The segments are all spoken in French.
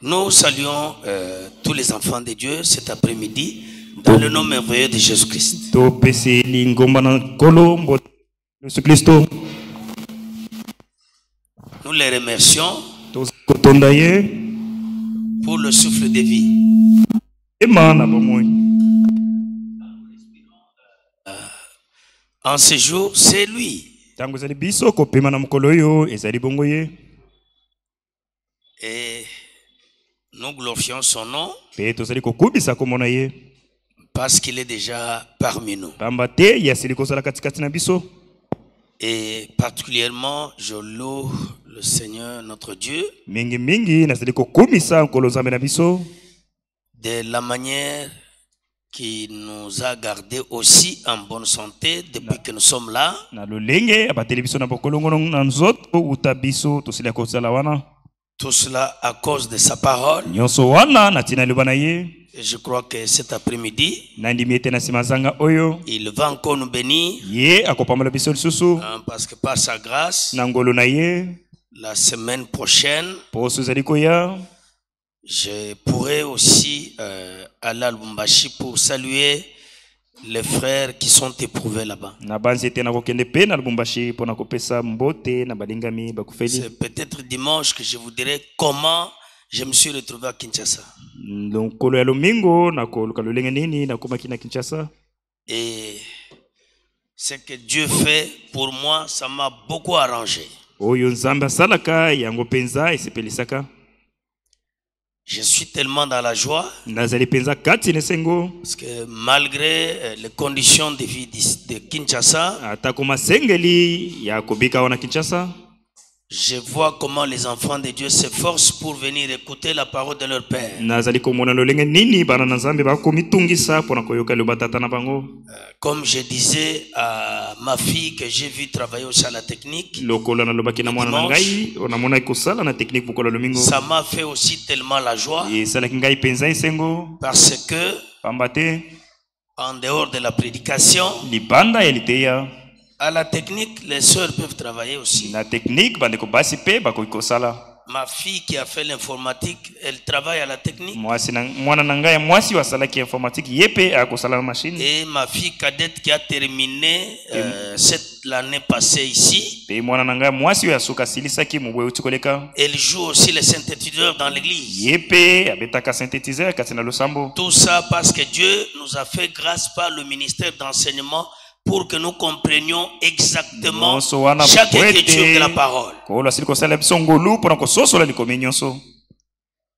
Nous saluons tous les enfants de Dieu cet après-midi dans le nom merveilleux de Jésus-Christ. Nous les remercions pour le souffle de vie. En ce jour, c'est lui. Et nous glorifions son nom parce qu'il est déjà parmi nous. Et particulièrement, je loue le Seigneur, notre Dieu, de la manière qui nous a gardés aussi en bonne santé depuis que nous sommes là. Tout cela à cause de sa parole. Et je crois que cet après-midi, il va encore nous bénir. Parce que par sa grâce, la semaine prochaine, je pourrai aussi aller à Lubumbashi pour saluer les frères qui sont éprouvés là-bas. C'est peut-être dimanche que je vous dirai comment je me suis retrouvé à Kinshasa. Et ce que Dieu fait pour moi, ça m'a beaucoup arrangé. Je suis tellement dans la joie parce que malgré les conditions de vie de Kinshasa, je vois comment les enfants de Dieu s'efforcent pour venir écouter la parole de leur Père. Comme je disais à ma fille que j'ai vu travailler aussi à la technique, ça m'a fait aussi tellement la joie parce que en dehors de la prédication, à la technique, les sœurs peuvent travailler aussi. Ma fille qui a fait l'informatique, elle travaille à la technique. Et ma fille cadette qui a terminé l'année passée ici, elle joue aussi les synthétiseurs dans l'église. Tout ça parce que Dieu nous a fait grâce par le ministère d'enseignement pour que nous comprenions exactement chaque écriture de la parole.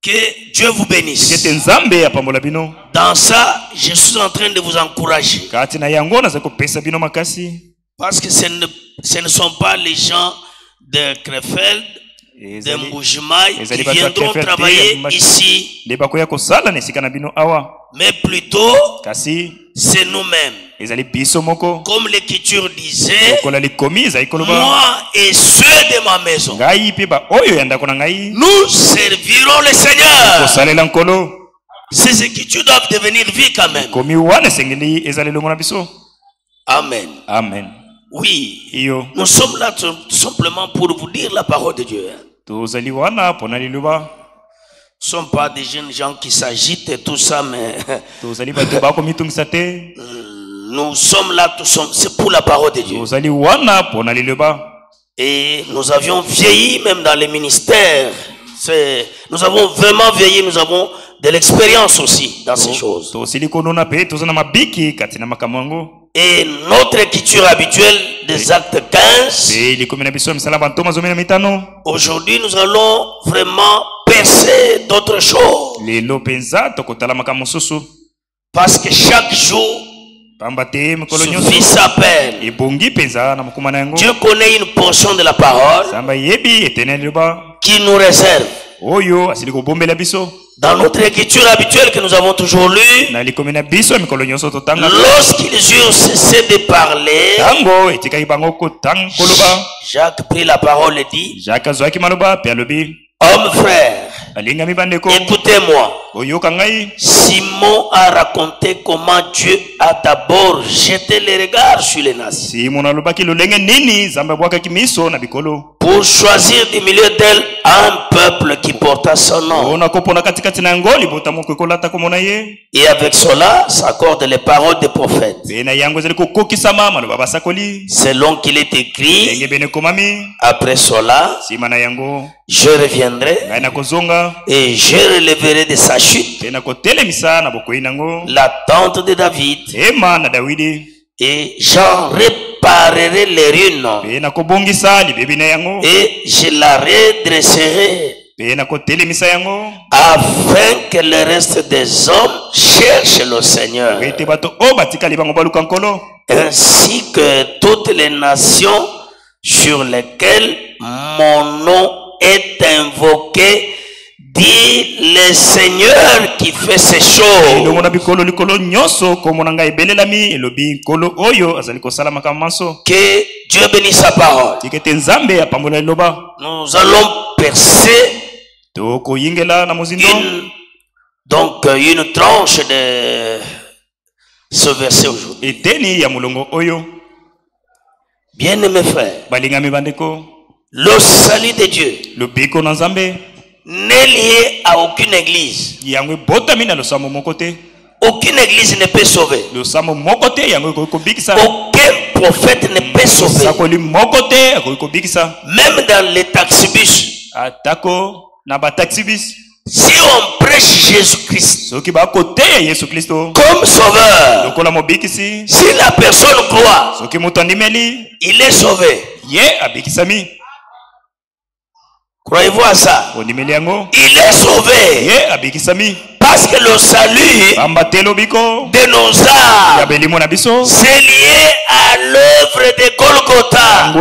Que Dieu vous bénisse. Dans ça, je suis en train de vous encourager. Parce que ce ne sont pas les gens de Krefeld, de Mbujimaï qui viendront travailler ici, mais plutôt c'est nous-mêmes. Comme l'écriture disait, moi et ceux de ma maison, nous servirons le Seigneur. Ces écritures doivent devenir vie quand même. Amen. Amen. Oui, nous sommes là tout simplement pour vous dire la parole de Dieu. Nous ne sommes pas des jeunes gens qui s'agitent et tout ça, mais nous sommes là, c'est pour la parole de Dieu. Et nous avions vieilli même dans les ministères. Nous avons vraiment vieilli, nous avons de l'expérience aussi dans ces choses. Et notre écriture habituelle des actes 15, aujourd'hui nous allons vraiment percer d'autres choses. Parce que chaque jour, suffit s'appelle. Dieu connaît une portion de la parole qui nous réserve. Dans notre écriture habituelle que nous avons toujours lue, lorsqu'ils eurent cessé de parler, Jacques prit la parole et dit: Homme frère, écoutez-moi. Simon a raconté comment Dieu a d'abord jeté les regards sur les nations pour choisir du milieu d'elles un peuple qui porta son nom. Et avec cela s'accordent les paroles des prophètes. Selon qu'il est écrit, après cela, je reviendrai et je relèverai de sa chute la tente de David et j'en réparerai les ruines et je la redresserai afin que le reste des hommes cherchent le Seigneur, ainsi que toutes les nations sur lesquelles mon nom est invoqué, dit le Seigneur qui fait ces choses. Que Dieu bénisse sa parole. Nous allons percer une tranche de ce verset aujourd'hui. Bien-aimés frères, le salut de Dieu n'est lié à aucune église. Aucune église ne peut sauver. Aucun prophète ne peut sauver. Même dans les taxibus. Si on prêche Jésus-Christ comme sauveur, si la personne croit, il est sauvé. Croyez-vous à ça? Il est sauvé. Parce que le salut de nos âmes, c'est lié à l'œuvre de Golgotha.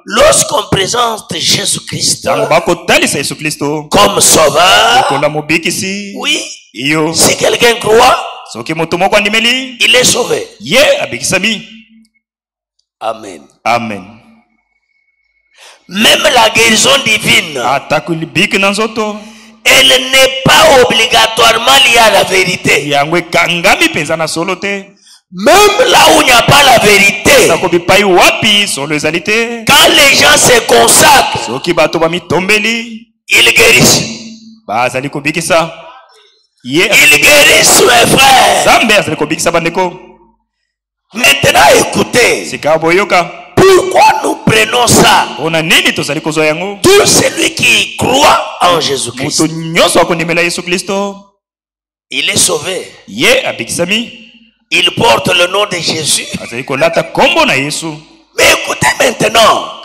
Lorsqu'on présente Jésus-Christ comme sauveur, oui, si quelqu'un croit, il est sauvé. Amen. Amen. Même la guérison divine, elle n'est pas obligatoirement liée à la vérité. Même là où il n'y a pas la vérité, quand les gens se consacrent, ils guérissent. Ils guérissent mes frères. Maintenant écoutez, pourquoi nous prenons ça? Tout celui qui croit en Jésus-Christ, il est sauvé. Il porte le nom de Jésus. Mais écoutez maintenant,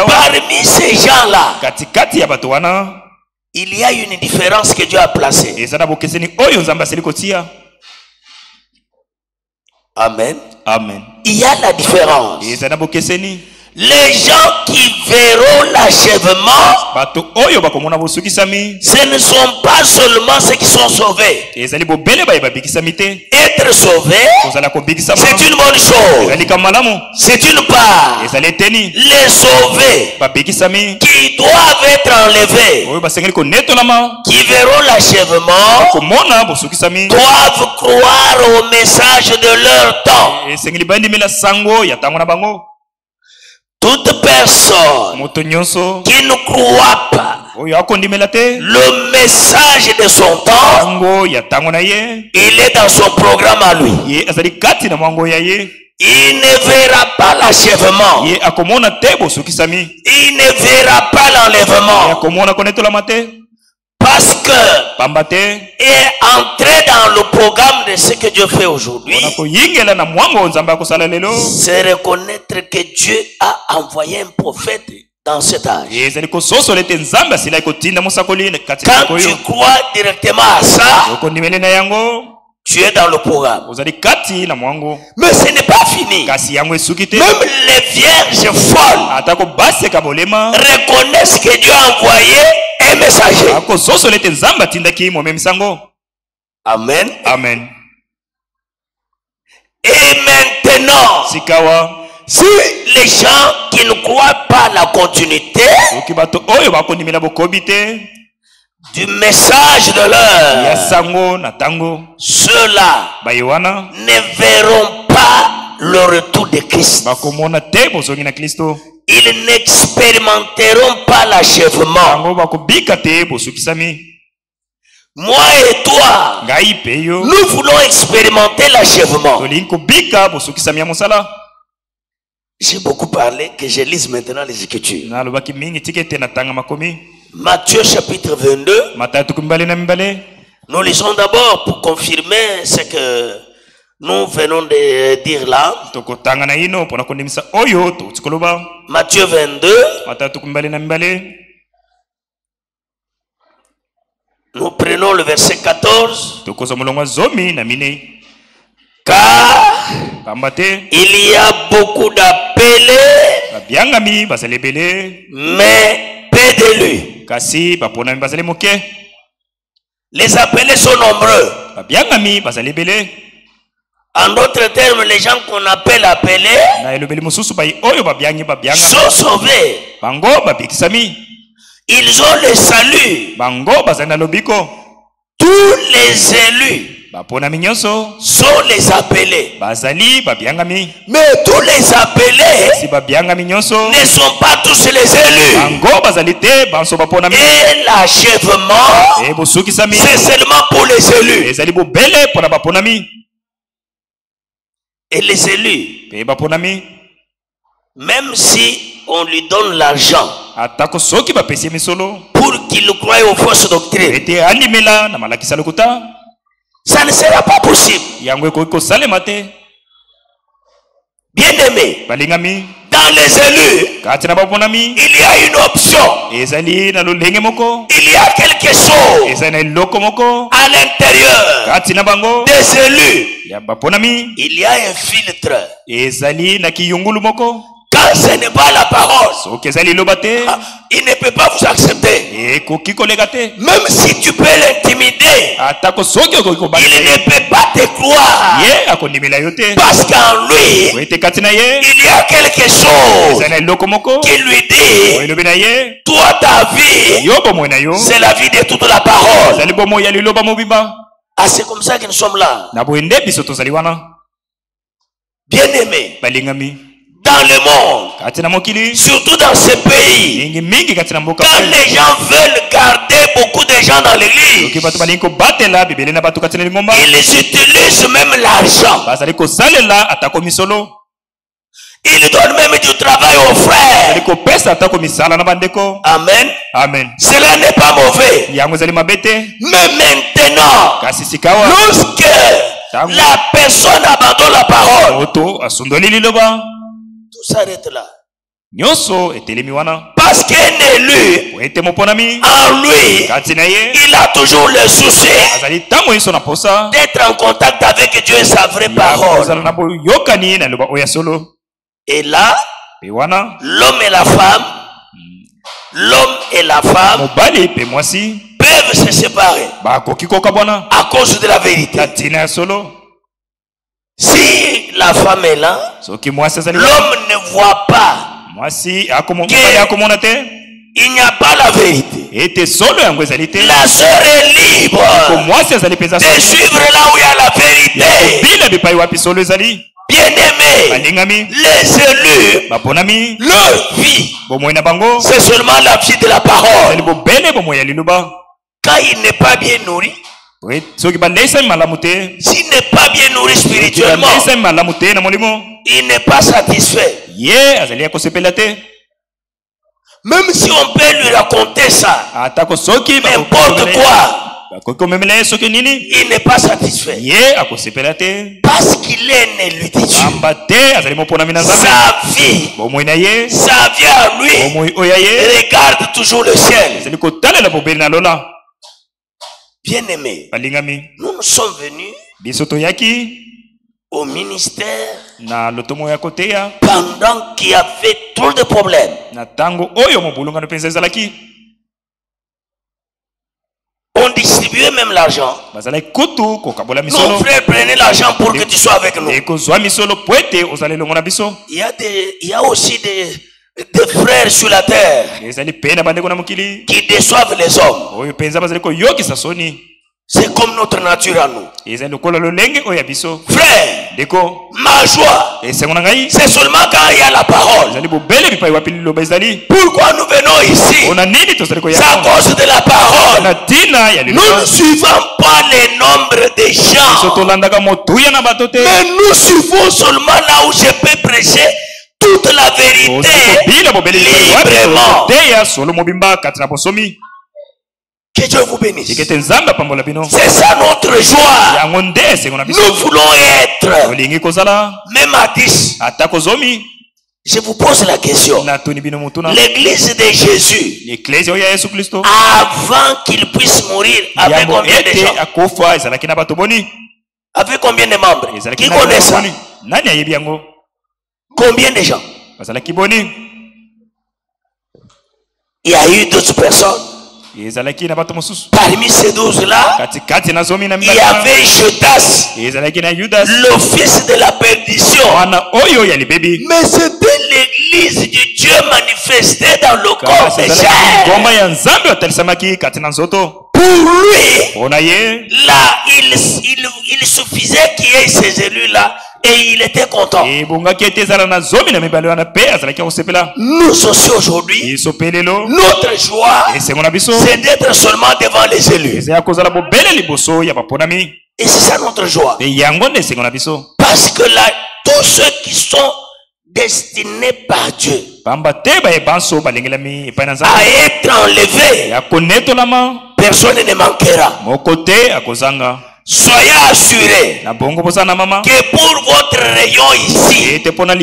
parmi ces gens-là, il y a une différence que Dieu a placée. Amen. Amen. Il y a la différence. Les gens qui verront l'achèvement, ce ne sont pas seulement ceux qui sont sauvés. Être sauvé, c'est une bonne chose. C'est une part. Les sauvés qui doivent être enlevés, qui verront l'achèvement, doivent croire au message de leur temps. Toute personne qui ne croit pas le message de son temps, il est dans son programme à lui. Il ne verra pas l'achèvement. Il ne verra pas l'enlèvement. Parce que est entré dans le programme de ce que Dieu fait aujourd'hui, c'est reconnaître que Dieu a envoyé un prophète dans cet âge. Quand tu crois directement à ça, tu es dans le programme. Mais ce n'est pas fini. Même les vierges folles reconnaissent que Dieu a envoyé un messager. Amen. Amen. Et maintenant, si les gens qui ne croient pas à la continuité du message de l'heure, ceux-là ne verront pas le retour de Christ. Ils n'expérimenteront pas l'achèvement. Moi et toi, nous voulons expérimenter l'achèvement. J'ai beaucoup parlé, que je lise maintenant les Écritures. Matthieu chapitre 22. Nous lisons d'abord pour confirmer ce que nous venons de dire là. Matthieu 22. Nous prenons le verset 14. Car il y a beaucoup d'appelés, mais peu d'élus. Les appelés sont nombreux. En d'autres termes, les gens qu'on appelle appelés sont sauvés. Ils ont le salut. Tous les élus sont les appelés. Mais tous les appelés ne sont pas tous les élus. Et l'achèvement, c'est seulement pour les élus. Et les élus, même si on lui donne l'argent pour qu'il croie aux fausses doctrines, ça ne sera pas possible. Bien-aimé, dans les élus, il y a une option. Il y a quelque chose à l'intérieur des élus. Il y a un filtre. Quand ce n'est pas la parole, il ne peut pas vous accepter. Même si tu peux l'intimider, il ne peut pas te croire. Parce qu'en lui, il y a quelque chose qui lui dit, toi ta vie, c'est la vie de toute la parole. Ah, c'est comme ça que nous sommes là. Bien-aimé, dans le monde, surtout dans ce pays, quand les gens veulent garder beaucoup de gens dans l'église, ils utilisent même l'argent. Ils donnent même du travail aux frères. Amen. Amen. Cela n'est pas mauvais. Mais maintenant, lorsque la personne abandonne la parole, tout s'arrête là. Parce qu'un élu, en lui, il a toujours le souci d'être en contact avec Dieu et sa vraie parole. Et là, l'homme et la femme peuvent se séparer à cause de la vérité. Si la femme est là, l'homme ne voit pas qu'il n'y a pas la vérité. La sœur est libre de suivre là où il y a la vérité. Bien-aimé, les élus, leur vie, c'est seulement la vie de la parole. Quand il n'est pas bien nourri, s'il n'est pas bien nourri spirituellement, il n'est pas satisfait. Même si on peut lui raconter ça, n'importe quoi, il n'est pas satisfait. Parce qu'il est un élu de Dieu. Sa vie à lui regarde toujours le ciel. Bien-aimé, nous sommes venus au ministère pendant qu'il y avait trop de problèmes. On distribuait même l'argent. Nos frères prenaient l'argent pour que tu sois avec nous. Il y a aussi des frères sur la terre qui déçoivent les hommes. C'est comme notre nature à nous. Frère, ma joie, c'est seulement quand il y a la parole. Pourquoi nous venons ici? C'est à cause de la parole. Nous ne suivons pas les nombres des gens, mais nous suivons seulement là où je peux prêcher toute la vérité librement. Que Dieu vous bénisse. C'est ça notre joie. Nous voulons être, même à 10. Je vous pose la question. L'église de Jésus, avant qu'il puisse mourir, avec combien de gens? Avec combien de membres? Qui connaît ça? Combien de gens? Il y a eu d'autres personnes. Parmi ces 12-là, il y avait Judas, le fils de la perdition. Mais c'était l'église du Dieu manifesté dans le corps de chair. Pour lui, là, il suffisait qu'il y ait ces élus-là. Et il était content. Nous aussi aujourd'hui, notre joie, c'est d'être seulement devant les élus. Et c'est ça notre joie. Parce que là, tous ceux qui sont destinés par Dieu à être enlevés, personne ne manquera. Soyez assurés que pour votre rayon ici, tous les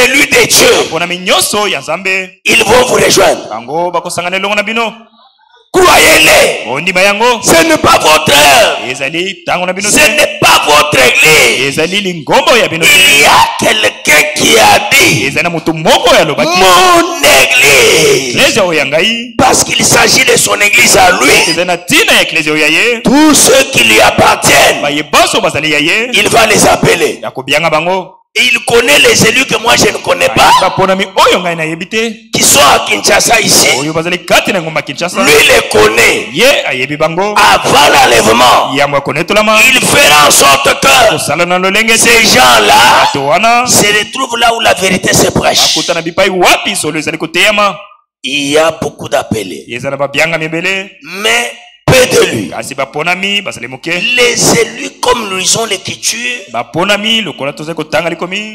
élus de Dieu, ils vont vous rejoindre. Croyez-les. Ce n'est pas votre heure. Ce n'est pas votre église. Il y a quelqu'un qui a dit mon église. Parce qu'il s'agit de son église à lui. Tous ceux qui lui appartiennent, il va les appeler. Et il connaît les élus que moi je ne connais pas, qui sont à Kinshasa ici. Lui les connaît. Avant l'enlèvement, il fera en sorte que ces gens-là se retrouvent là où la vérité se prêche. Il y a beaucoup d'appelés, mais peu de lui. Les élus, comme nous lisons l'écriture,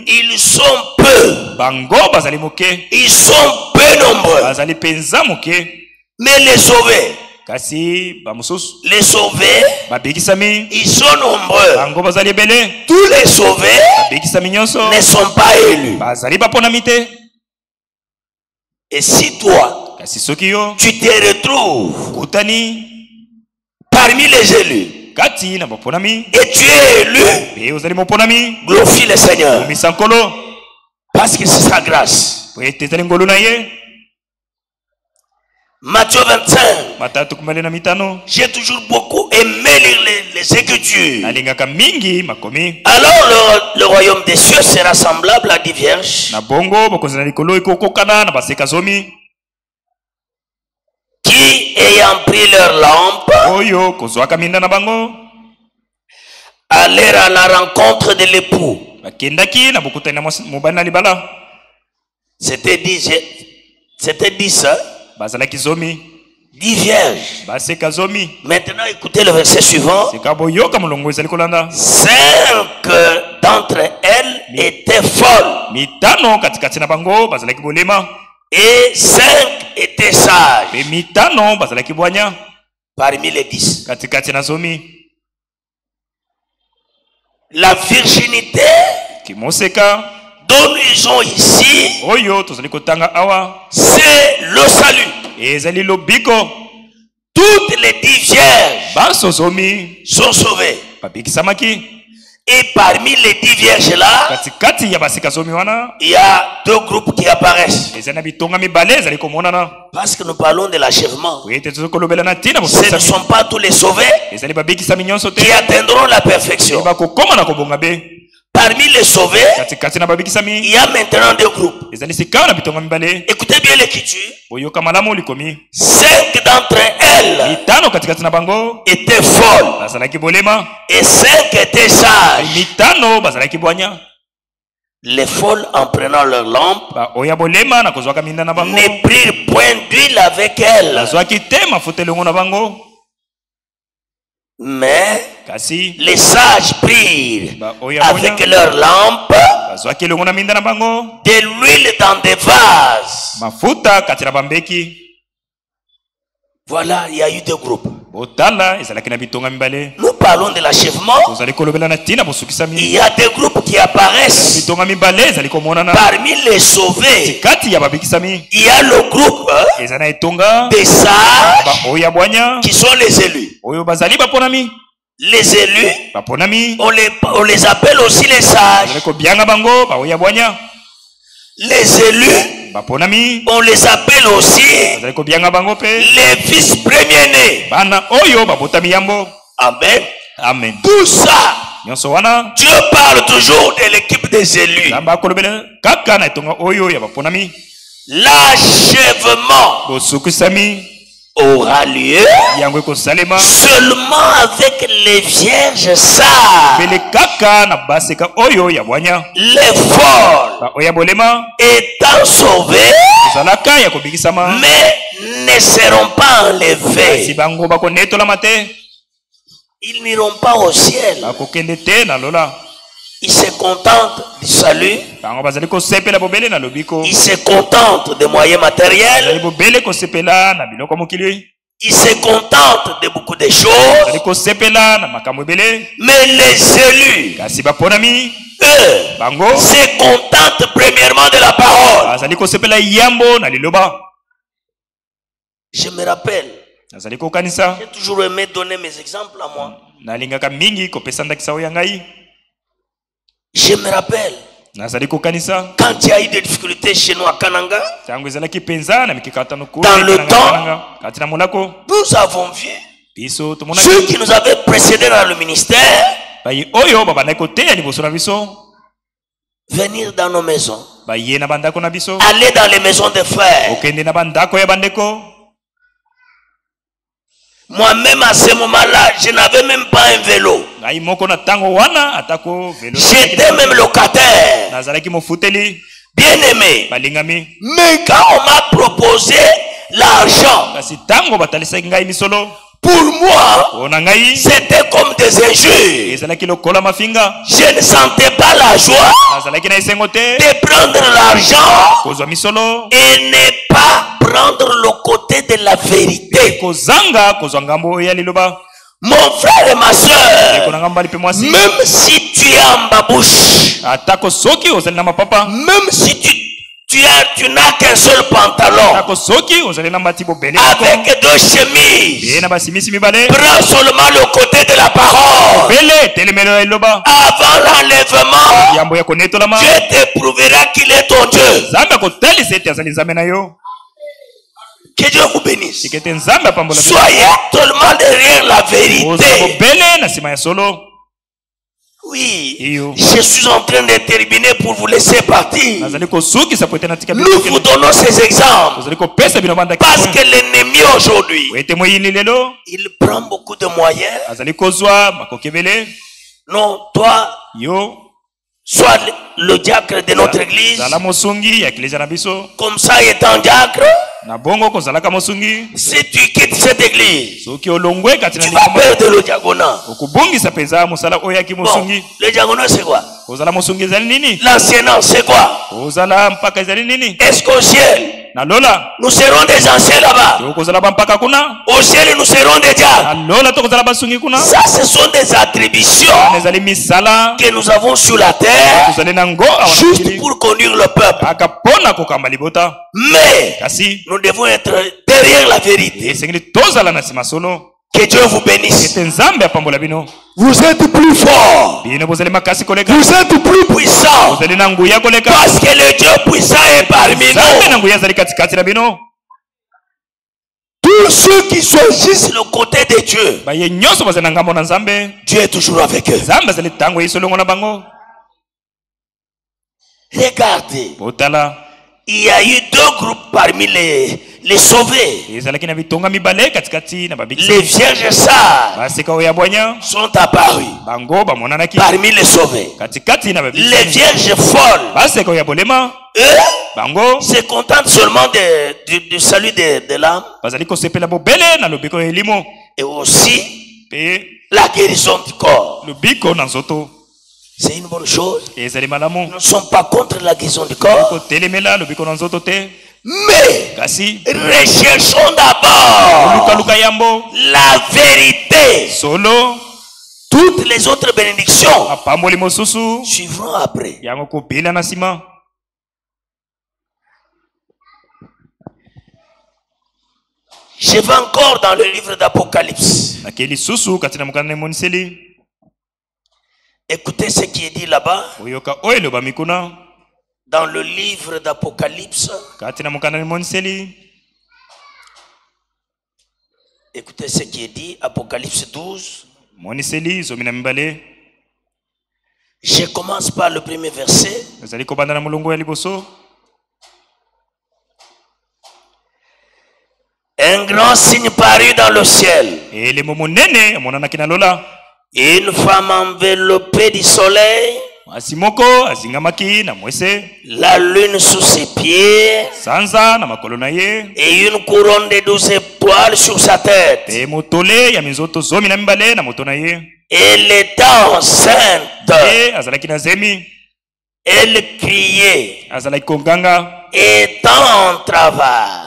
ils sont peu. Ils sont peu nombreux. Mais les sauvés, ils sont nombreux. Tous les sauvés ne sont pas élus. Et si toi, tu te retrouves parmi les élus et tu es élu, glorifie le Seigneur, parce que c'est sa grâce. Matthieu 25. J'ai toujours beaucoup aimé lire les Écritures. Alors le royaume des cieux sera semblable à 10 vierges qui, ayant pris leur lampe, allèrent à la rencontre de l'époux. C'était 10 vierges. Maintenant, écoutez le verset suivant. 5 d'entre elles étaient folles. Et 5 étaient sages. Parmi les 10. La virginité dont nous ont ici, c'est le salut. Toutes les 10 vierges sont sauvées. Et parmi les 10 vierges là, il y a 2 groupes qui apparaissent. Parce que nous parlons de l'achèvement. Ce ne sont pas tous les sauvés qui atteindront la perfection. Parmi les sauvés, il y a maintenant deux groupes. Écoutez bien l'écriture. 5 d'entre elles étaient folles et 5 étaient sages. Les folles, en prenant leur lampe, ne prirent point d'huile avec elles. Mais les sages prirent avec leur lampe de l'huile dans des vases. Voilà, il y a eu deux groupes. Nous parlons de l'achèvement. Il y a des groupes qui apparaissent. Parmi les sauvés, il y a le groupe des sages qui sont les élus. Les élus, on les appelle aussi les sages. Les élus, on les appelle aussi les fils premiers-nés. Amen. Amen. Tout ça, Dieu parle toujours de l'équipe des élus. L'achèvement aura lieu seulement avec les vierges sages. Les folles étant sauvées, mais ne seront pas enlevées. Ils n'iront pas au ciel. Ils se contentent du salut. Ils se contentent des moyens matériels. Ils se contentent de beaucoup de choses. Mais les élus, eux, se contentent premièrement de la parole. Je me rappelle, j'ai toujours aimé donner mes exemples à moi. Je me rappelle, quand il y a eu des difficultés chez nous à Kananga, dans le temps, nous avons vu ceux qui nous avaient précédés dans le ministère venir dans nos maisons, aller dans les maisons des frères. Moi-même à ce moment-là, je n'avais même pas un vélo. J'étais même locataire. Bien aimé. Mais quand on m'a proposé l'argent, pour moi, c'était comme des injures. Je ne sentais pas la joie de prendre l'argent et ne pas prendre le côté de la vérité. Mon frère et ma soeur, même si tu es en babouche, même si tu n'as qu'un seul pantalon avec 2 chemises, prends seulement le côté de la parole. Avant l'enlèvement, Dieu t'éprouvera qu'il est ton Dieu. Que Dieu vous bénisse. Soyez tellement derrière la vérité. Oui, je suis en train de terminer pour vous laisser partir. Nous vous donnons ces exemples parce que l'ennemi aujourd'hui, il prend beaucoup de moyens. Non, toi, sois le diacre de notre église. Comme ça, étant diacre, si tu quittes cette église, tu vas perdre le diaconat. Bon, le diaconat c'est quoi? L'anciennement c'est quoi? Est-ce qu'au ciel nous serons des anciens là-bas? Au ciel nous serons des diacres. Ça, ce sont des attributions que nous avons sur la terre juste pour conduire le peuple. Mais nous devons être derrière la vérité. Que Dieu vous bénisse. Vous êtes plus fort. Vous êtes plus puissant. Parce que le Dieu puissant est parmi nous. Tous ceux qui choisissent le côté de Dieu, Dieu est toujours avec eux. Regardez. Botala. Il y a eu deux groupes parmi les sauvés. Les vierges sages sont apparus parmi les sauvés. Les vierges folles, eux, se contentent seulement du salut de l'âme. Et aussi la guérison du corps. C'est une bonne chose. Nous ne sommes pas contre la guérison du corps. Mais recherchons d'abord la vérité. Toutes les autres bénédictions suivront après. Je vais encore dans le livre d'Apocalypse. Écoutez ce qui est dit là-bas. Dans le livre d'Apocalypse. Écoutez ce qui est dit. Apocalypse 12. Je commence par le premier verset. Un grand signe parut dans le ciel. Une femme enveloppée du soleil, la lune sous ses pieds, et une couronne de 12 étoiles sur sa tête. Elle était enceinte. Elle criait, étant en travail,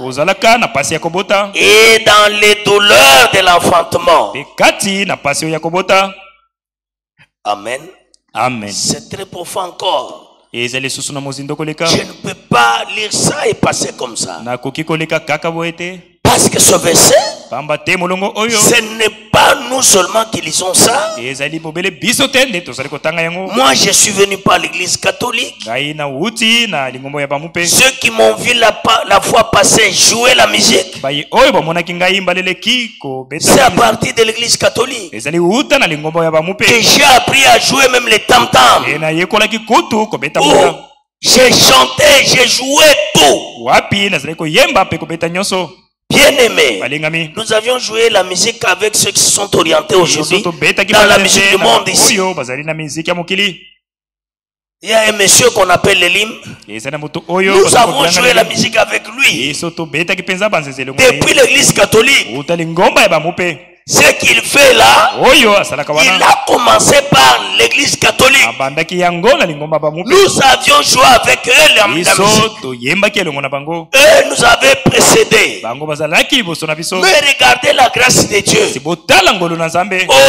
et dans les douleurs de l'enfantement. Amen. Amen. C'est très profond encore. Je ne peux pas lire ça et passer comme ça. Parce que ce verset, ce n'est pas nous seulement qui lisons ça. Moi, je suis venu par l'église catholique. Ceux qui m'ont vu la fois passée jouer la musique, c'est à partir de l'église catholique que j'ai appris à jouer même les tam-tams. J'ai chanté, j'ai joué tout. Bien-aimés, nous avions joué la musique avec ceux qui se sont orientés aujourd'hui dans la musique du monde ici. Il y a un monsieur qu'on appelle Elim. Nous avons joué la musique avec lui depuis l'église catholique. Ce qu'il fait là, il a commencé par l'église catholique. Nous avions joué avec eux la musique. Eux nous avaient précédés. Mais regardez la grâce de Dieu.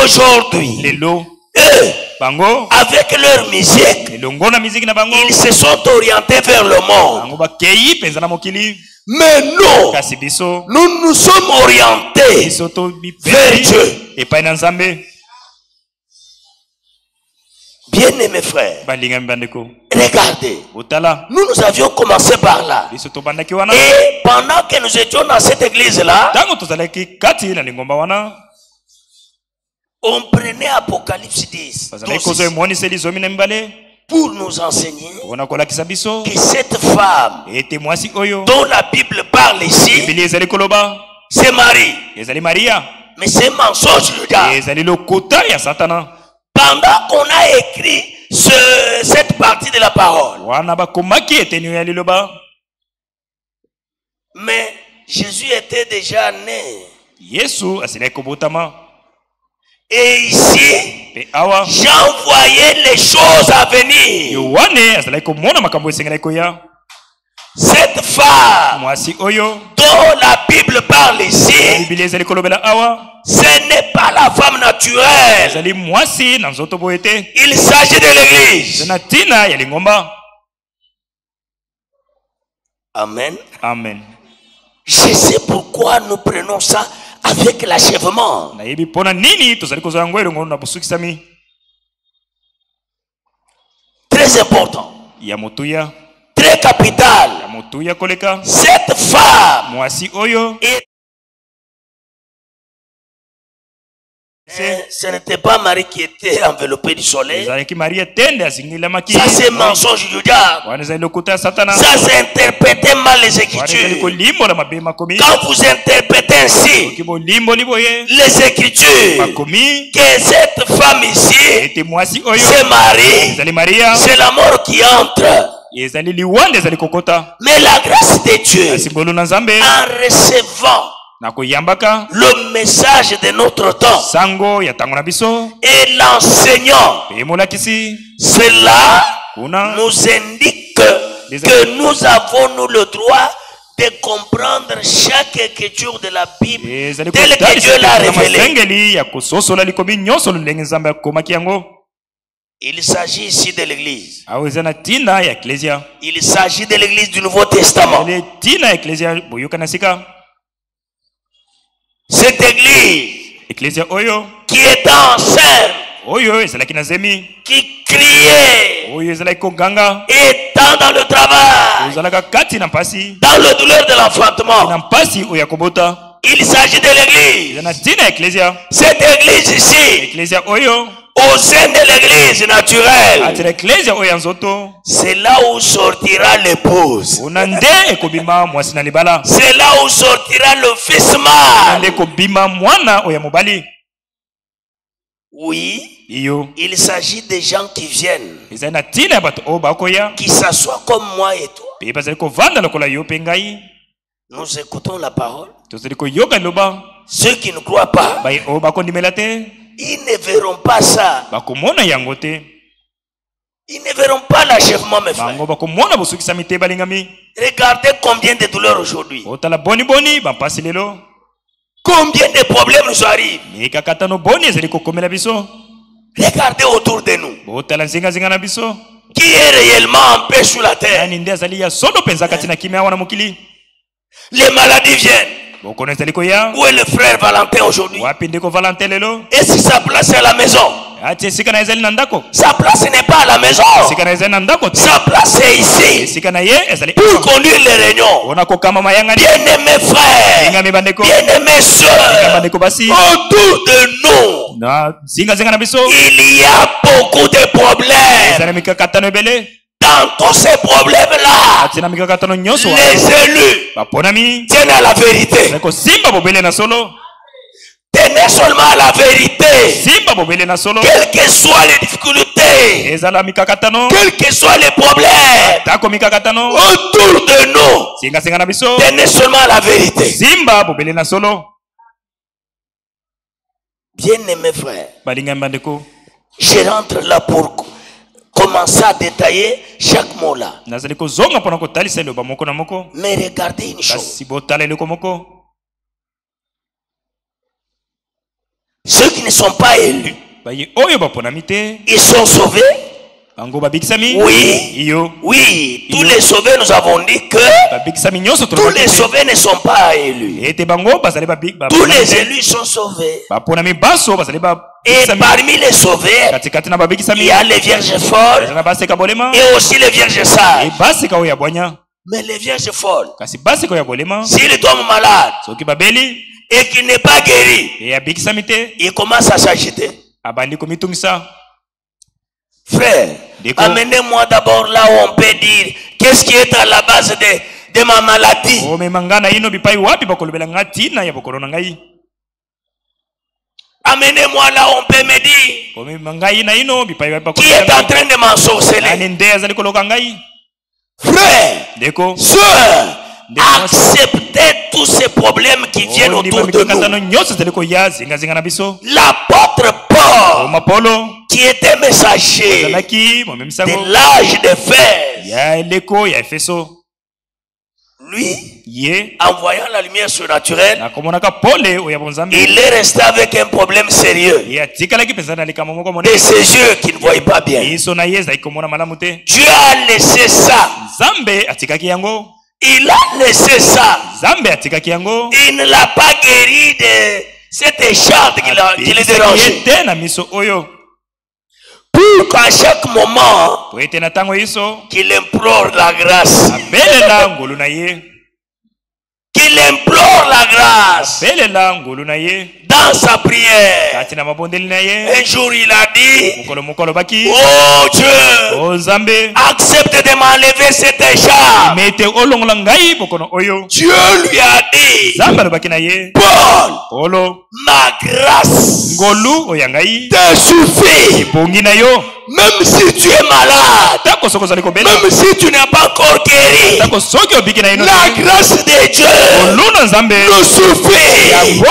Aujourd'hui, eux, avec leur musique, ils se sont orientés vers le monde. Mais nous, nous nous sommes orientés vers Dieu. Bien-aimés frères, regardez, nous avions commencé par là. Et pendant que nous étions dans cette église-là, on prenait Apocalypse 10 pour nous enseigner que cette femme dont la Bible parle ici, c'est Marie. Mais c'est mensonge, pendant qu'on a écrit cette partie de la parole, mais Jésus était déjà né. Et ici, Jean voyait les choses à venir. Cette femme dont la Bible parle ici, ce n'est pas la femme naturelle. Il s'agit de l'église. Amen. Amen. Je sais pourquoi nous prenons ça avec l'achèvement. Très important. Très capital. Cette femme est Ce n'était pas Marie qui était enveloppée du soleil. Ça c'est mensonge du diable. Ça c'est interpréter mal les Écritures. Quand vous interprétez ainsi les Écritures, que cette femme ici, c'est Marie, c'est la mort qui entre. Mais la grâce de Dieu, en recevant le message de notre temps et l'enseignant, cela nous indique que nous avons le droit de comprendre chaque écriture de la Bible telle que Dieu l'a révélée. Il s'agit ici de l'église. Il s'agit de l'église du Nouveau Testament. Cette église qui est enceinte, qui criait, étant dans le travail, dans le douleur de l'enfantement. Il s'agit de l'église. Cette église ici, au sein de l'église naturelle, c'est là où sortira l'épouse. C'est là où sortira le fils mâle. Oui, il s'agit des gens qui viennent, qui s'assoient comme moi et toi. Nous écoutons la parole. Ceux qui ne croient pas, ils ne verront pas ça. Ils ne verront pas l'achèvement, mes frères. Regardez combien de douleurs aujourd'hui. Combien de problèmes nous arrivent. Regardez autour de nous. Qui est réellement en paix sur la terre? Les maladies viennent. Où est le frère Valentin aujourd'hui? Est-ce que sa place est à la maison? Sa place n'est pas à la maison. Sa place est ici pour conduire les réunions. Bien-aimés frères, bien-aimés soeurs, autour de nous, il y a beaucoup de problèmes. Dans tous ces problèmes-là, les élus tiennent à la vérité. Tenez seulement à la vérité. Quelles que soient les difficultés, quels que soient les problèmes autour de nous, tenez seulement à la vérité. Bien-aimés frères, je rentre là pour commencer à détailler chaque mot là. Mais regardez une chose. Ceux qui ne sont pas élus, ils sont sauvés. Oui, oui, tous les sauvés, nous avons dit que tous les sauvés ne sont pas élus. Tous les élus sont sauvés. Et parmi les sauvés, il y a les vierges folles et aussi les vierges sages. Mais les vierges folles, s'il tombe malade et qu'il n'est pas guéri, il commence à s'agiter. Frère, amenez-moi d'abord là où on peut dire qu'est-ce qui est à la base de ma maladie. Amenez-moi là où on peut me dire qui est en train de m'ensorceler. Frère, soeur, acceptez tous ces problèmes qui viennent autour de nous. L'apôtre Paul, qui était messager de l'âge de fer, lui, en voyant la lumière surnaturelle, il est resté avec un problème sérieux de ses yeux qui ne voyaient pas bien. Dieu a laissé ça. Il a laissé ça. Il ne l'a pas guéri de cette écharpe qui le dérangeait. Pour qu'à chaque moment qu'il implore la grâce, qu'il implore la grâce dans sa prière. Un jour il a dit, oh Dieu, accepte de m'enlever cette écharpe. Dieu lui a dit, Paul, ma grâce te suffit. Même si tu es malade, même si tu n'as pas encore guéri, la grâce de Dieu nous suffit.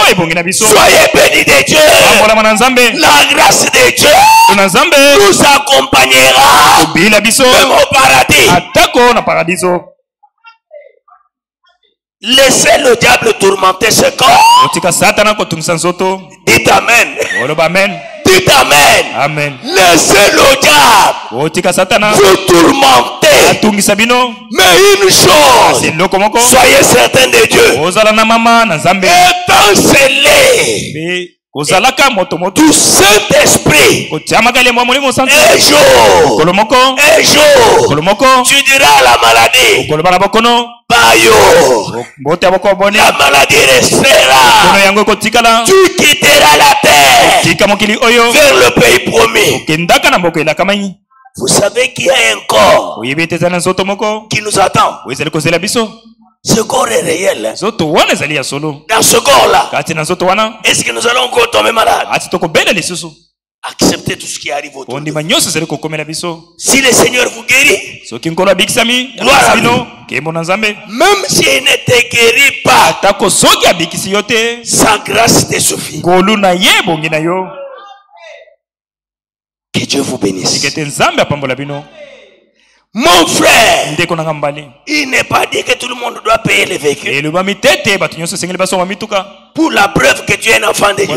Soyez bénis de Dieu. La grâce de Dieu nous accompagnera même au paradis. Laissez le diable tourmenter ce corps. Dites amen. Dites amen. Amen. Laissez le diable vous tourmenter. Mais une chose, soyez certains de Dieu. Étant scellé du Saint-Esprit, un jour, tu diras à la maladie, Bayo, la maladie restera. Tu quitteras la terre vers le pays promis. Vous savez qu'il y a un corps qui nous attend. Ce corps est réel. Dans ce corps-là, est-ce que nous allons encore tomber malades? Acceptez tout ce qui arrive autour de vous. Si le Seigneur vous guérit, gloire à lui. Même s'il ne te guérit pas, sa grâce te suffit. Que Dieu vous bénisse. Mon frère, il n'est pas dit que tout le monde doit payer les véhicules. Pour la preuve que tu es un enfant de Dieu.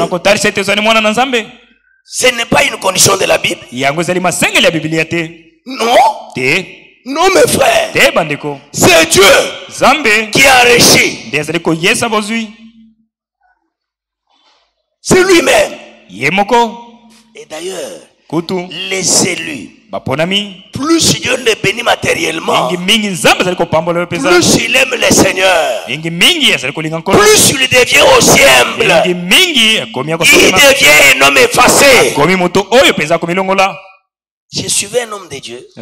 Ce n'est pas une condition de la Bible. Non. Non, mes frères. C'est Dieu qui a enrichi. C'est lui-même. Et d'ailleurs, les élus, plus Dieu les bénit matériellement, plus il aime le Seigneur, plus il devient aussi humble, il devient un homme effacé. Je suivais un homme de Dieu qui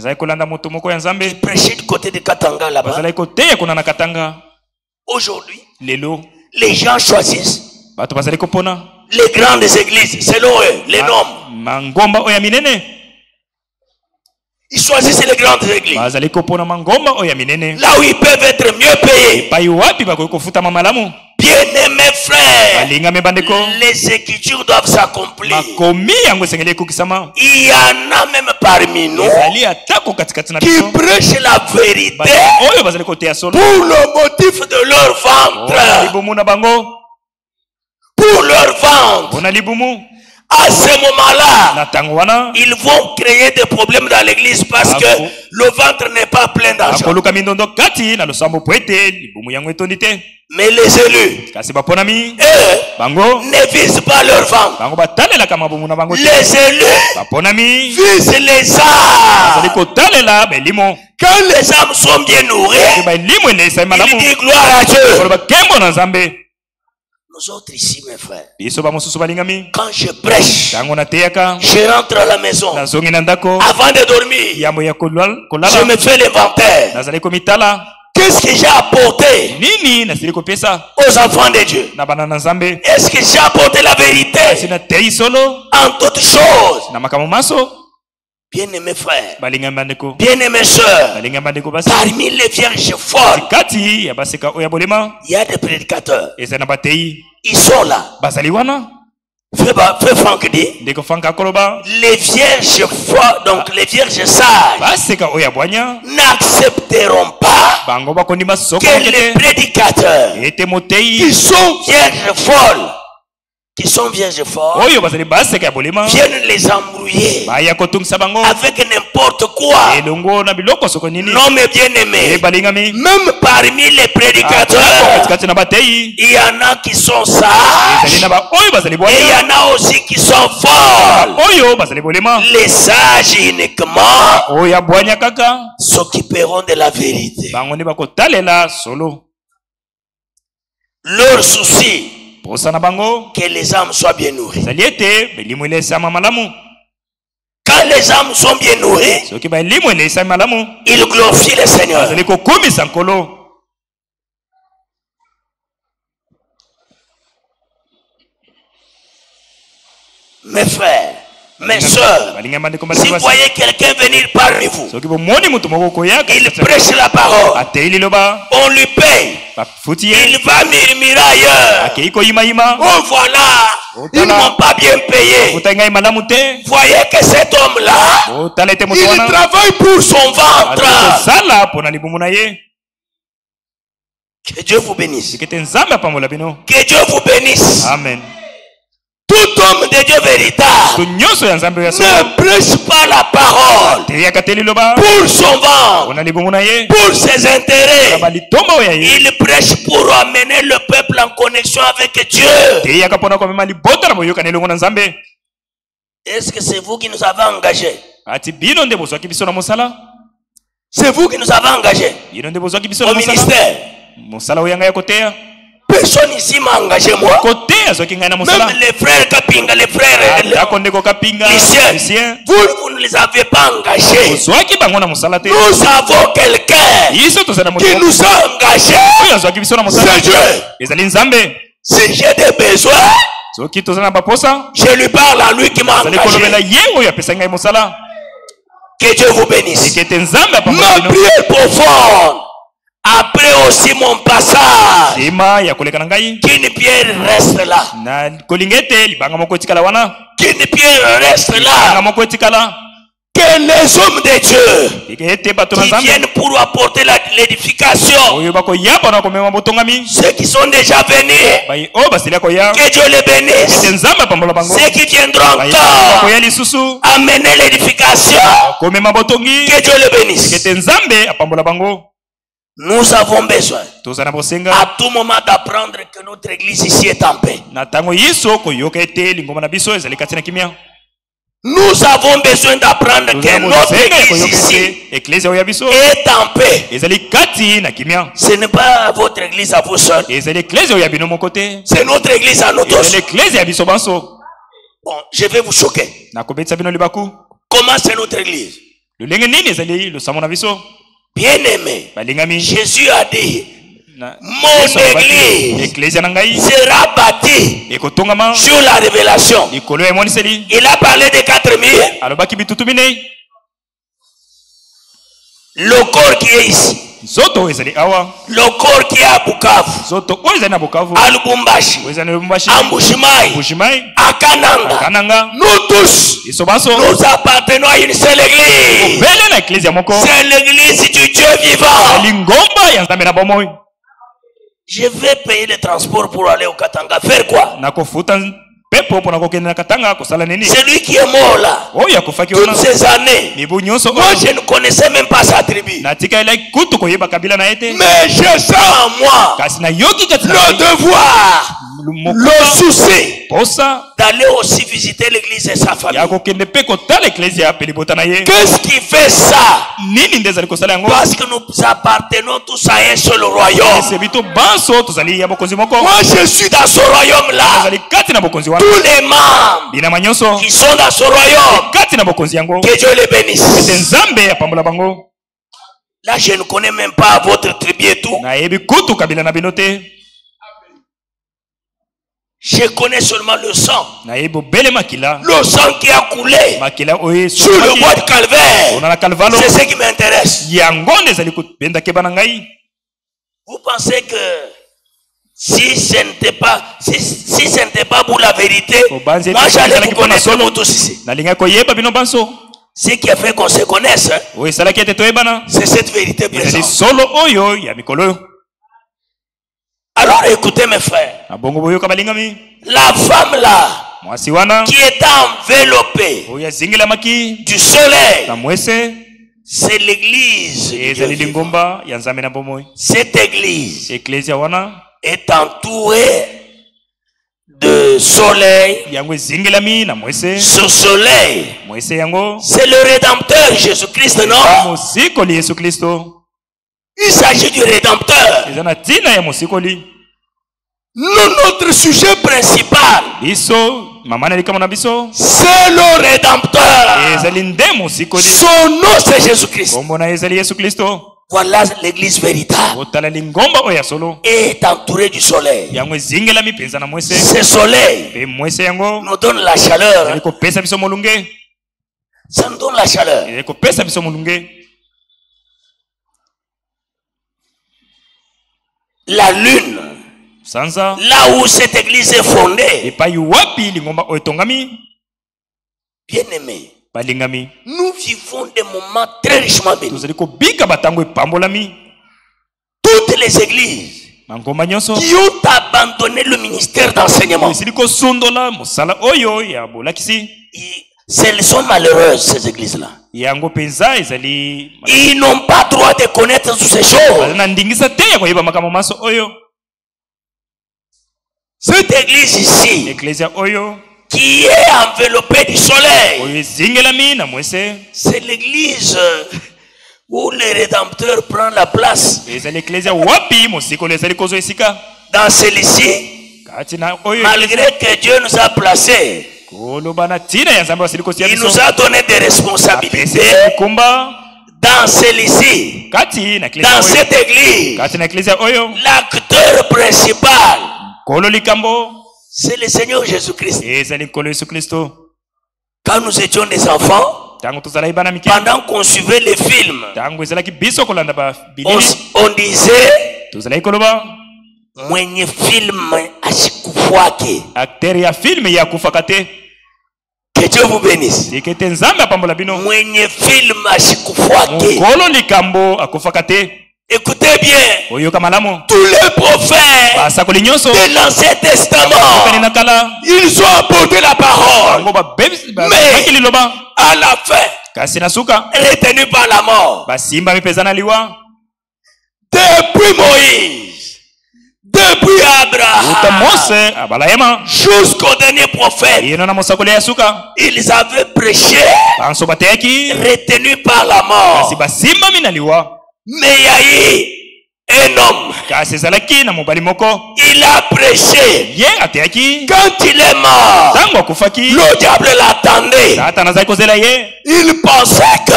prêchait du côté de Katanga là-bas. Aujourd'hui, les gens choisissent les grandes églises, selon eux, les noms. Ils choisissent les grandes églises. Là où ils peuvent être mieux payés. Bien-aimés frères, les écritures doivent s'accomplir. Il y en a même parmi nous qui prêchent la vérité pour le motif de leur ventre. Pour leur ventre. À ce moment-là, ils vont créer des problèmes dans l'église parce que le ventre n'est pas plein d'argent. Mais les élus, ne visent pas leur ventre. Les élus visent les âmes. Quand les âmes sont bien nourries, ils disent gloire à Dieu. Nous autres ici, mes frères, quand je prêche, je rentre à la maison. Avant de dormir, je me fais l'inventaire. Qu'est-ce que j'ai apporté aux enfants de Dieu? Est-ce que j'ai apporté la vérité en toutes choses? Bien-aimés frères, bien-aimés sœurs, parmi les vierges folles, il y a des prédicateurs. Ils sont là. Feu Franck dit, les vierges folles, donc les vierges sages, n'accepteront pas que les prédicateurs qui sont vierges folles, viennent les embrouiller avec n'importe quoi. Non, mais bien aimé, même parmi les prédicateurs, il y en a qui sont sages et il y en a aussi qui sont folles. Les sages uniquement s'occuperont de la vérité. leur souci que les âmes soient bien nourries. Quand les âmes sont bien nourries, ils glorifient le Seigneur. Mes frères, mes soeurs, si vous voyez quelqu'un venir parmi vous, il prêche la parole, on lui paye, il va murmurer ailleurs. Oh voilà, ils ne m'ont pas bien payé. Voyez que cet homme-là, il travaille pour son ventre. Que Dieu vous bénisse. Que Dieu vous bénisse. Amen. Tout homme de Dieu véritable ne prêche pas la parole pour son ventre, pour ses intérêts. Il prêche pour amener le peuple en connexion avec Dieu. Est-ce que c'est vous qui nous avez engagés? C'est vous qui nous avez engagés au ministère. Personne ici m'a engagé moi. Même les frères Kapinga, les frères lycéens, vous ne les avez pas engagés. Nous avons quelqu'un qui nous a engagés. C'est Dieu. Si j'ai des besoins, je lui parle à lui qui m'a engagé. Que Dieu vous bénisse. Ma prière profonde. Après aussi mon passage, qu'une pierre reste là. Qu'une pierre reste là. Que les hommes de Dieu qui viennent pour apporter l'édification, ceux qui sont déjà venus, que Dieu les bénisse. Ceux qui viendront encore amener l'édification, que Dieu les bénisse. Nous avons besoin à tout moment d'apprendre que notre église ici est en paix. Nous avons besoin d'apprendre que notre église ici est en paix. Ce n'est pas votre église à vous seul. C'est notre église à nous tous. Bon, je vais vous choquer. Comment c'est notre église? Bien-aimé, Jésus a dit, mon église sera bâtie sur la révélation. Il a parlé des 4000. Le corps qui est ici, le corps qui est à Bukavu, à Lubumbashi, à Mbujimayi, à Kananga, nous tous, nous appartenons à une seule église. C'est l'église du Dieu vivant. Je vais payer le transport pour aller au Katanga. Faire quoi? C'est lui qui est mort là. Toutes ces années, moi je ne connaissais même pas sa tribu. Mais je sens en moi le devoir, le souci d'aller aussi visiter l'église et sa famille. Qu'est-ce qui fait ça? Parce que nous appartenons tous à un seul royaume. Moi je suis dans ce royaume là. Tous les membres qui sont dans ce royaume, que Dieu les bénisse. Là je ne connais même pas votre tribu et tout. Je connais seulement le sang. Le sang qui a coulé sur le bois de Calvaire. C'est ce qui m'intéresse. Vous pensez que si ce n'était pas pour la vérité, moi j'allais vous connaître nous tous ici. Ce qui a fait qu'on se connaisse, c'est cette vérité présente. Alors écoutez mes frères, la femme là qui est enveloppée du soleil, c'est l'église. Cette église est entourée de soleil. Ce soleil, c'est le Rédempteur Jésus-Christ, non? Il s'agit du Rédempteur. Notre sujet principal, c'est le Rédempteur. Son nom, c'est Jésus-Christ. Voilà l'église véritable. Est entourée du soleil. Ce soleil nous donne la chaleur. Ça nous donne la chaleur. La lune, là où cette église est fondée, bien aimé, nous vivons des moments très richement bénis. Toutes les églises qui ont abandonné le ministère d'enseignement, elles sont malheureuses, ces églises-là. Ils n'ont pas droit de connaître toutes ces choses. Cette église ici, qui est enveloppée du soleil, c'est l'église où le Rédempteur prend la place. Dans celle-ci, malgré que Dieu nous a placés, il nous a donné des responsabilités. Dans celle-ci, dans cette église, l'acteur principal, c'est le Seigneur Jésus-Christ. Quand nous étions des enfants, pendant qu'on suivait les films, on disait mwenye film ashikufuake. Que Dieu vous bénisse. Mwenye film ashikufuake. Écoutez bien, tous les prophètes de l'Ancien Testament, ils ont apporté la parole, mais à la fin, retenus par la mort. Depuis Moïse, depuis Abraham, jusqu'au dernier prophète, ils avaient prêché, retenus par la mort. Mais il y a eu un homme, il a prêché. Quand il est mort, le diable l'attendait. Il pensait que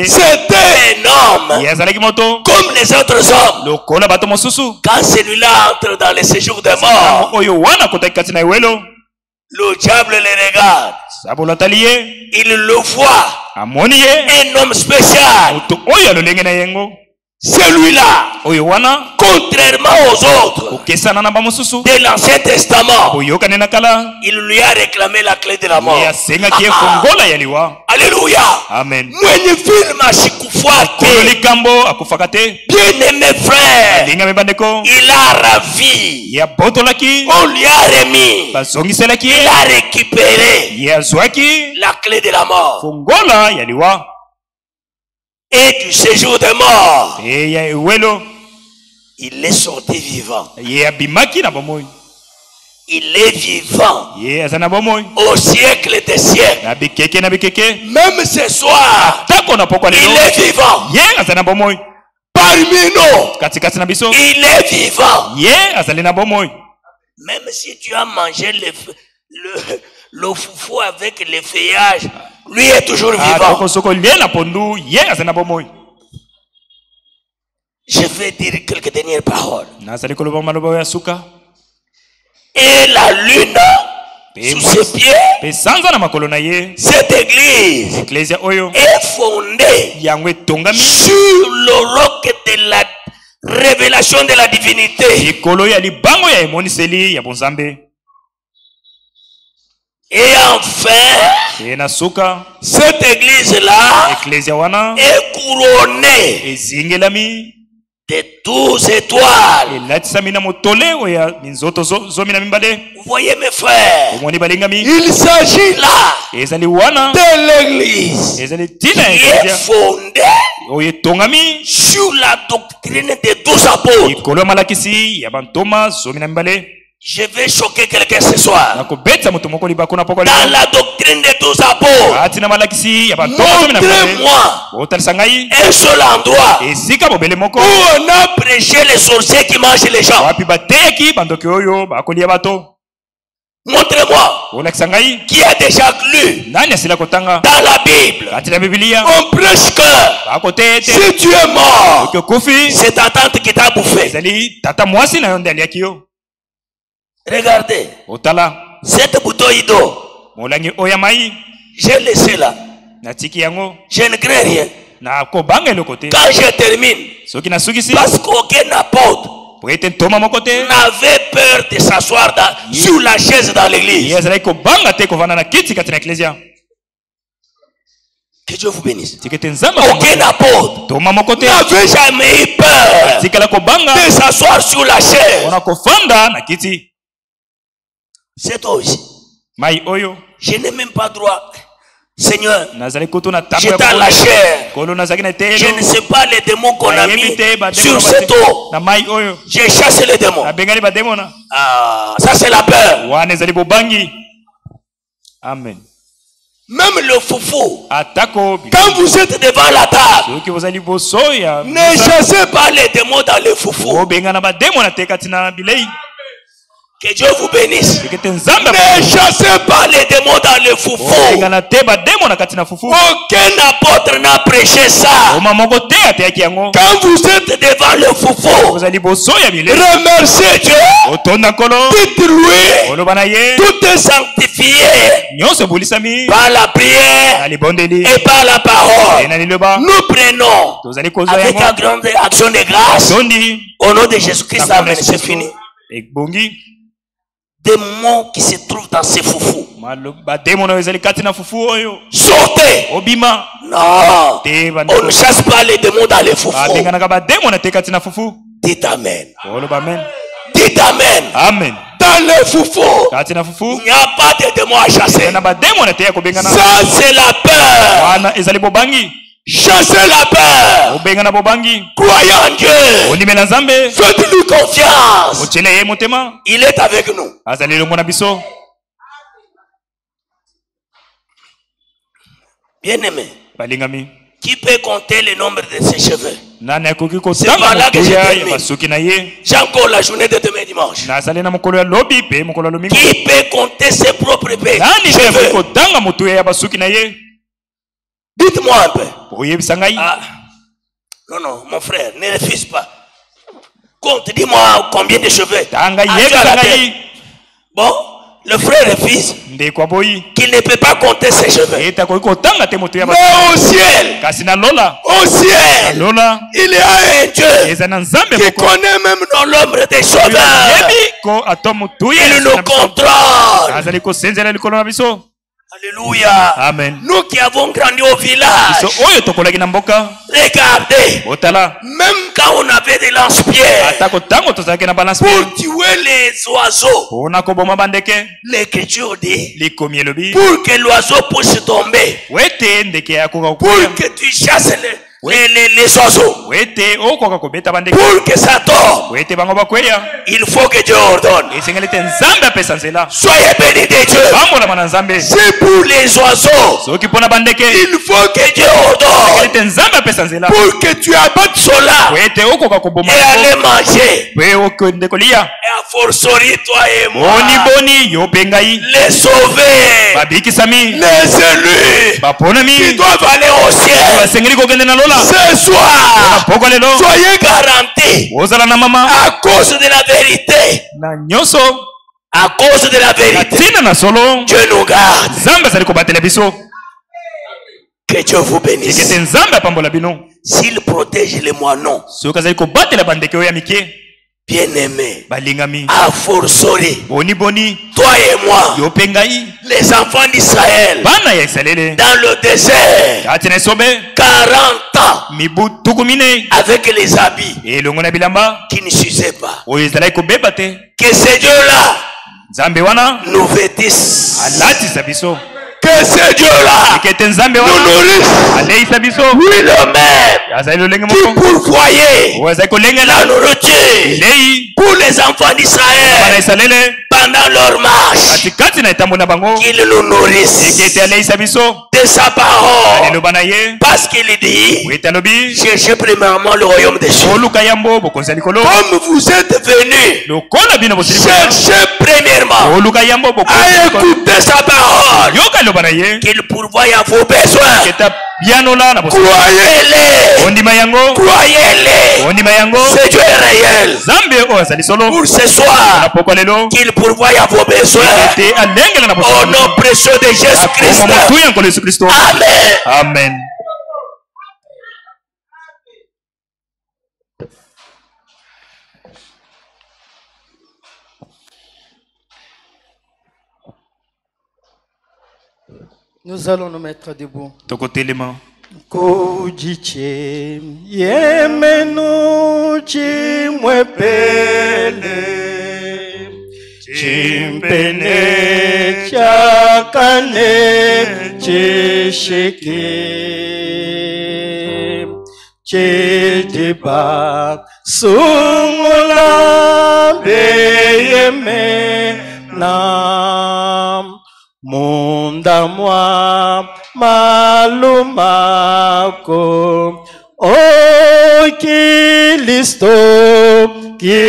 c'était un homme comme les autres hommes. Quand celui-là entre dans le séjour des morts, le diable le regarde. Il le voit. Un homme spécial. Celui-là, contrairement aux autres de l'Ancien Testament, il lui a réclamé la clé de la mort. Alléluia. Amen. Bien aimé frère, il a ravi, on lui a remis, il a récupéré la clé de la mort et du séjour des morts. Il est sorti vivant. Il est vivant au siècle des siècles. Même ce soir, il est vivant. Parmi nous, il est vivant. Même si tu as mangé le foufou avec les feuillages, lui est toujours vivant. Je vais dire quelques dernières paroles. Et la lune sous ses pieds, cette église est fondée sur le roc de la révélation de la divinité. Et enfin, cette église-là est couronnée de 12 étoiles. Vous voyez mes frères, il s'agit là de l'église qui est fondée sur la doctrine des 12 apôtres. Je vais choquer quelqu'un ce soir. Dans la doctrine des 12 apôtres, montrez-moi un seul endroit où on a prêché les sorciers qui mangent les gens. Montrez-moi qui a déjà lu dans la Bible. On prêche que si tu es mort, c'est ta tante qui t'a bouffé. Regardez, cette bouteille d'eau, j'ai laissé là. Je ne crains rien. Quand je termine, parce qu'aucun apôtre n'avait peur de s'asseoir sur la chaise dans l'église. Que Dieu vous bénisse. Aucun apôtre n'avait jamais eu peur de s'asseoir sur la chaise. C'est toi aussi. Je n'ai même pas droit. Seigneur, j'étais à la chair. Je ne sais pas les démons qu'on a mis sur cette eau. J'ai chassé les démons. Ah, ça c'est la peur. Amen. Même le foufou, quand vous êtes devant la table, ne chassez pas les démons dans le foufou. Que Dieu vous bénisse. Ne chassez pas les démons dans le foufou. Aucun apôtre n'a prêché ça. Quand vous êtes devant le foufou, remerciez Dieu. Dites-lui, tout est sanctifié par la prière et par la parole. Nous prenons avec la grande action de grâce au nom de Jésus-Christ. Amen. C'est fini. Des mots qui se trouvent dans ces foufous. Sortez. Non. On ne chasse pas les démons dans les foufous. Dites Amen. Dites Amen. Amen. Dans les foufous, il n'y a pas de démons à chasser. Ça c'est la peur. Chassez la peur. Croyez en Dieu. Faites-lui confiance. Il est avec nous. Bien-aimé, qui peut compter le nombre de ses cheveux? C'est pas là que je termine. J'ai encore la journée de demain dimanche. Qui peut compter ses propres cheveux? Dites-moi un peu. Ah, non, mon frère, ne refuse pas. Compte, dis-moi combien de cheveux. Bon, le frère refuse. Qu'il ne peut pas compter ses cheveux. Mais au ciel, il y a un Dieu qui connaît même dans l'ombre des cheveux. Il nous contrôle. Alléluia. Amen. Nous qui avons grandi au village, regardez, même quand on avait des lance-pierres pour tuer les oiseaux, l'Écriture dit pour que l'oiseau puisse tomber, pour que tu chasses les oiseaux, pour que ça tombe, il faut que Dieu ordonne. Soyez bénis de Dieu. C'est pour les oiseaux, il faut que Dieu ordonne pour que tu abattes cela et aller manger. Et à fortiori toi et moi, les sauver, les élus qui doivent aller au ciel. Ce soir, soyez garantis à cause de la vérité. À cause de la vérité, Dieu nous garde. Que Dieu vous bénisse. S'il protège les moineaux, bien-aimé, à fortiori, toi et moi, les enfants d'Israël, dans le désert, 40 ans, avec les habits qui ne s'usaient pas. Que ces dieux-là nous vêtissent. que ce Dieu-là nous nourrisse. Oui, le même qui pourvoyait la nourriture pour les enfants d'Israël pendant leur marche, qu'il nous nourrisse de sa parole, parce qu'il dit cherchez premièrement le royaume des cieux. Comme vous êtes venus chercher premièrement à écouter sa parole, qu'il pourvoie à vos besoins. Croyez-les, ce Dieu est réel. Pour ce soir, qu'il pourvoie à vos besoins au nom précieux de Jésus-Christ. Amen. Amen. Nous allons nous mettre debout. Kujiche yemenu chimwepele chimpene chakane chishike chediba sungula beyeme nam munda mwa malumako o Kilisto ke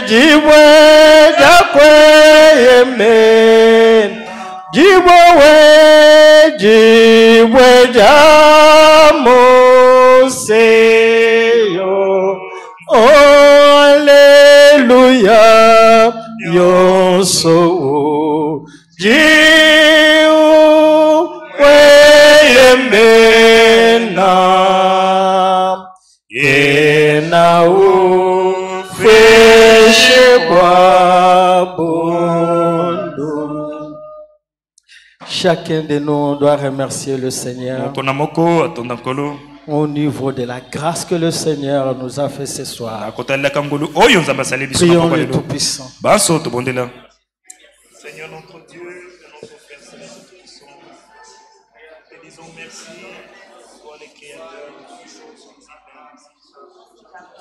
jiwe jakwe jiwe jamuseyo. Oh, alleluia, yoso jiwemena enau feshebwabondo. Chacun de nous doit remercier le Seigneur au niveau de la grâce que le Seigneur nous a fait ce soir. Prions le Tout-Puissant. Seigneur notre Dieu et notre Père céleste Tout-Puissant, te disons merci, toi le Créateur de toutes choses visibles.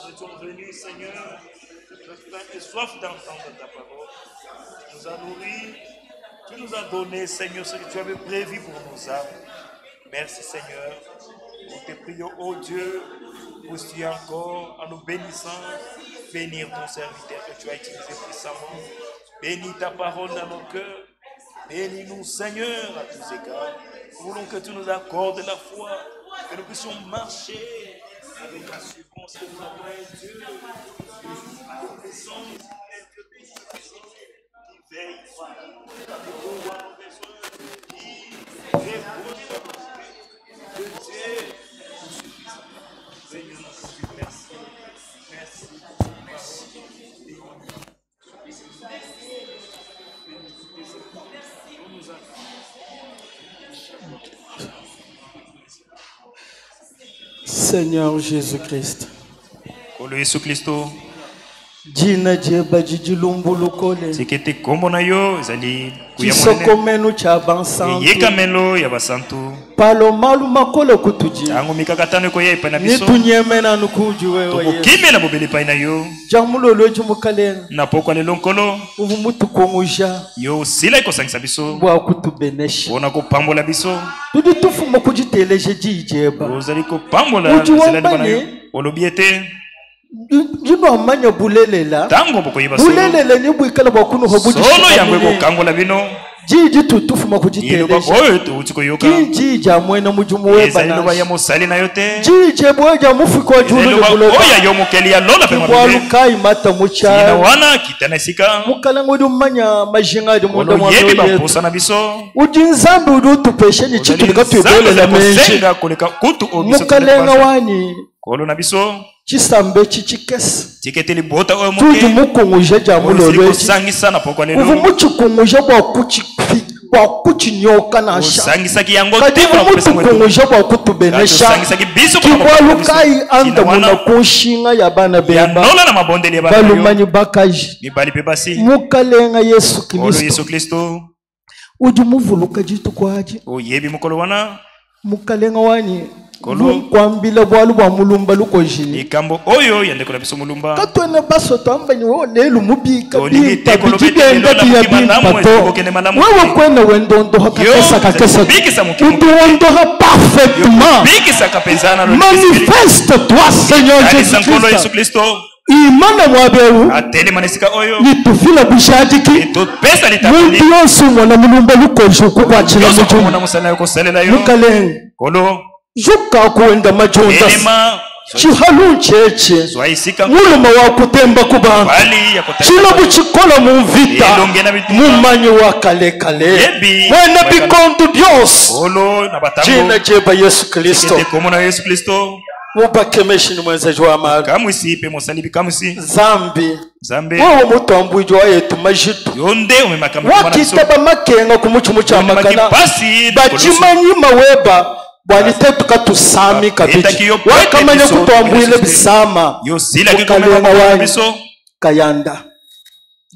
Nous sommes venus, Seigneur, de faim et soif d'entendre ta parole. Tu nous as nourris, tu nous as donné, Seigneur, ce que tu avais prévu pour nos âmes. Merci, Seigneur. Nous te prions, ô Dieu, puisses-tu encore, en nous bénissant, bénir ton serviteur que tu as utilisé puissamment. Bénis ta parole dans nos cœurs. Bénis-nous, Seigneur, à tous égards. Nous voulons que tu nous accordes la foi, que nous puissions marcher avec l'assurance que nous avons un Dieu. Nous connaissons un Dieu qui veille sur nous, qui pourvoit nos besoins, qui répond à nos besoins. Que Dieu nous suffise. Seigneur, notre Dieu, merci. Merci pour ta parole. Seigneur Jésus-Christ, Jina jeba jijilumbulukole Chisokomenu cha bansantu Palo malu makole kutuji Nitunyemena nukuju wewe Jamulo loju mukalenga Uvumutu konguja Mbwa kutubeneshi Tudu tufu mokujiteleje jijeba Uju wambane Jino amanya bulelela Bulelela ni bwikala bakunu hobuji Jiji tutufu makujiteleje Jiji jamwena mujumu webanashi Jiji bweja mufi kwa julu lebuloba Mwalukai mata mucha Mukala ngudu manya majinga di mwanda mwalo yetu Ujinzambi udutupeshe ni chitu nikatu ibolela menji Mukalenga wani Chisambe chichikesi Tuju mukunguje jamulo lwechi Uvu muchikunguje bwa bakutinyoka na sha osangisaki yango kadi te omutu kongoja bakutubenesha osangisaki biso kikwalukai anta muna kunshinga ya bana bemba nola na mabondeli ya bana balumanyi bakaji mibali pe basi mukalenga Yesu olo Kristo Yesu Kristo uji muvuluka jitu kwaji oyebi mukolo wana mukalenga wani kolo kwambila bwalu bwa mulumba lukojini ikambo oyo yandeko na biso mulumba katwena baso tambani wo nelu mubika bita bijigenda biyabimpato wewe kwena wendondo kakesa utuondoha parfaitement manifeste toi Seigneur Jésus Christ imana mwaberu litufila bushajiki muntu yonse umwana mulumba lukojo kukwachila mujumu mukalenga kolo juka kuenda majonda chihalu cheche muluma wa kutemba kubantu chino buchikola mu mvita mumanyi wa kale kale wena bikondu byose jina jeba Yesu Kristo mubakemeshini mwenzaji wa amali kamwisipe musalibi kamwisi zambi wewe mutambwije wayetu majitu wakitaba makenga kumuchumu cha makana bachimanyi maweba bwanitetuka tusami kabiji wakamanya kutwambwile bisama ukalenga wanyi kayanda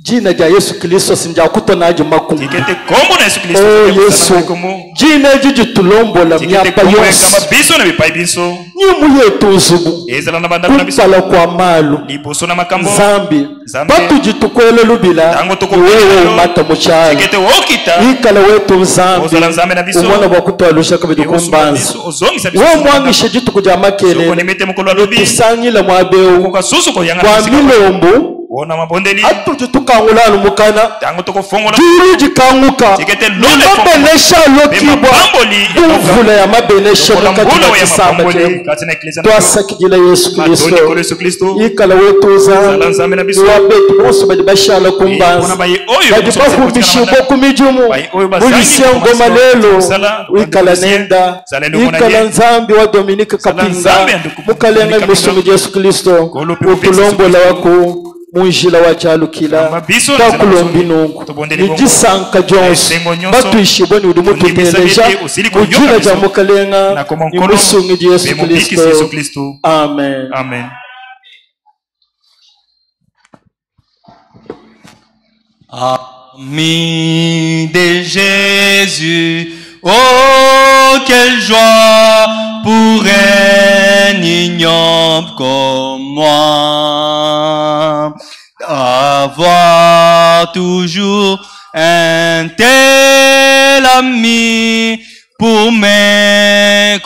jina ja Yesu Kristo sinja kutonaje makumu oh Yesu jina jiji tulombola myaka yose nyimu yetu uzubu kupala kwa malu zambi batu jitukwele lubila wewe umata muchali ikala wetu zambi umwana wakutwalusha kabidi kumbanza wewe mwangishe jitu kuja makele nitusangila mwabeu kwa milombo wona mabondeli atu tukangulana mukana juru jikanguka mabenesha lokibwa uvula ya mabenesha mukati kisama je twasakijila Yesu Kristo ikala wetuza wabetu bose badibashala kumbanza badibakubishibwa kumijumu bulisengo malelo ikala nenda ikala nzambi wa Dominika Kapinga mukalenga musumi Yesu Kristo utulombola wako munjila wa chalukila takulombi nungu nijisanka jonsi batuishibwa ni ulimu tuteleja ujila ja mukalenga ni musungi Yesu Kristo. Amen. Amen. Ami de Jésus, oh quelle joie pour un ignoble comme moi, avoir toujours un tel ami pour m'aider.